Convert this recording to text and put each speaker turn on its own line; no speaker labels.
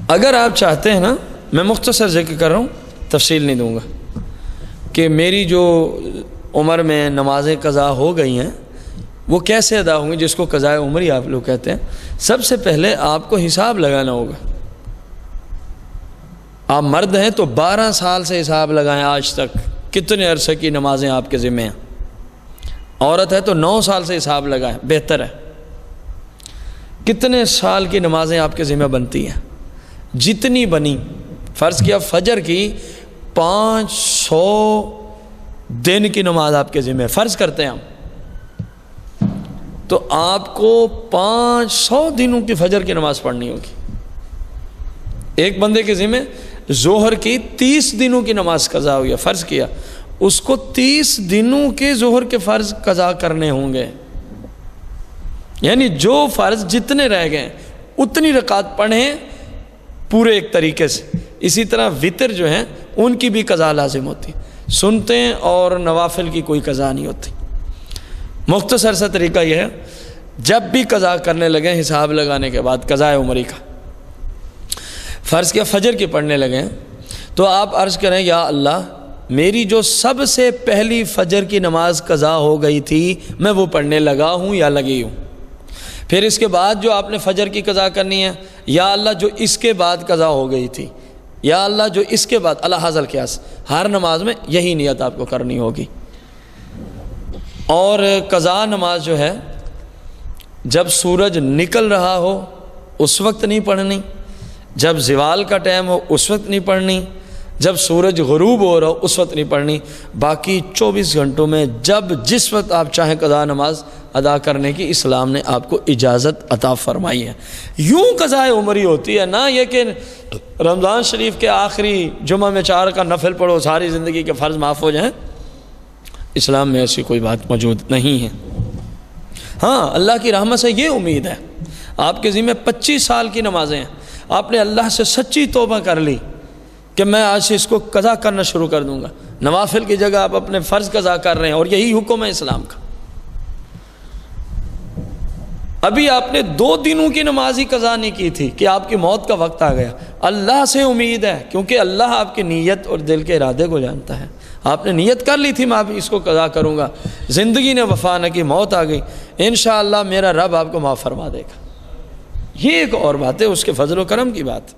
اگر آپ چاہتے ہیں نا، میں مختصر ذکر کر رہا ہوں، تفصیل نہیں دوں گا، کہ میری جو عمر میں نمازیں قضا ہو گئی ہیں وہ کیسے ادا ہوں گی، جس کو قضاء عمری آپ لوگ کہتے ہیں. سب سے پہلے آپ کو حساب لگانا ہوگا. آپ مرد ہیں تو 12 سال سے حساب لگائیں آج تک کتنے عرصے کی نمازیں آپ کے ذمہ ہیں. عورت ہے تو 9 سال سے حساب لگائیں، بہتر ہے. کتنے سال کی نمازیں آپ کے ذمہ بنتی ہیں، جتنی بنی. فرض کیا فجر کی 500 دن کی نماز آپ کے ذمہ، فرض کرتے ہیں ہم، تو آپ کو 500 دنوں کی فجر کی نماز پڑھنی ہوگی. ایک بندے کے ذمہ ظہر کی 30 دنوں کی نماز قضا ہوئی ہے، فرض کیا اس کو 30 دنوں کے ظہر کے فرض قضا کرنے ہوں گے. یعنی جو فرض جتنے رہ گئے اتنی رکعت پڑھیں پورے ایک طریقے سے. اسی طرح وتر جو ہیں ان کی بھی قضا لازم ہوتی، سنتے اور نوافل کی کوئی قضا نہیں ہوتی. مختصر سا طریقہ یہ ہے، جب بھی قضا کرنے لگیں حساب لگانے کے بعد قضاء عمری کا، فرض کیا فجر کی پڑھنے لگیں تو آپ عرض کریں یا اللہ میری جو سب سے پہلی فجر کی نماز قضا ہو گئی تھی میں وہ پڑھنے لگا ہوں یا لگی ہوں. پھر اس کے بعد جو آپ نے فجر کی قضا کرنی ہے، یا اللہ جو اس کے بعد قضا ہو گئی تھی، یا اللہ جو اس کے بعد، اللہ حاصل قیاس، ہر نماز میں یہی نیت آپ کو کرنی ہوگی. اور قضا نماز جو ہے جب سورج نکل رہا ہو اس وقت نہیں پڑھنی، جب زوال کا ٹائم ہو اس وقت نہیں پڑھنی، جب سورج غروب ہو رہا ہو اس وقت نہیں پڑھنی. باقی 24 گھنٹوں میں جب جس وقت آپ چاہیں قضا نماز ادا کرنے کی اسلام نے آپ کو اجازت عطا فرمائی ہے. یوں قضاء عمری ہوتی ہے، نہ یہ کہ رمضان شریف کے آخری جمعہ میں 4 کا نفل پڑھو ساری زندگی کے فرض معاف ہو جائیں. اسلام میں ایسی کوئی بات موجود نہیں ہے. ہاں اللہ کی رحمت سے یہ امید ہے، آپ کے ذمہ 25 سال کی نمازیں ہیں، آپ نے اللہ سے سچی توبہ کر لی کہ میں آج سے اس کو قضا کرنا شروع کر دوں گا. نوافل کی جگہ آپ اپنے فرض قضا کر رہے ہیں، اور یہی حکم ہے اسلام کا. ابھی آپ نے 2 دنوں کی نماز ہی قضا نہیں کی تھی کہ آپ کی موت کا وقت آ گیا. اللہ سے امید ہے کیونکہ اللہ آپ کی نیت اور دل کے ارادے کو جانتا ہے. آپ نے نیت کر لی تھی میں اب اس کو قضا کروں گا، زندگی نے وفا نہ کی، موت آ گئی، انشاءاللہ میرا رب آپ کو معاف فرما دے گا. یہ ایک اور بات ہے، اس کے فضل و کرم کی بات.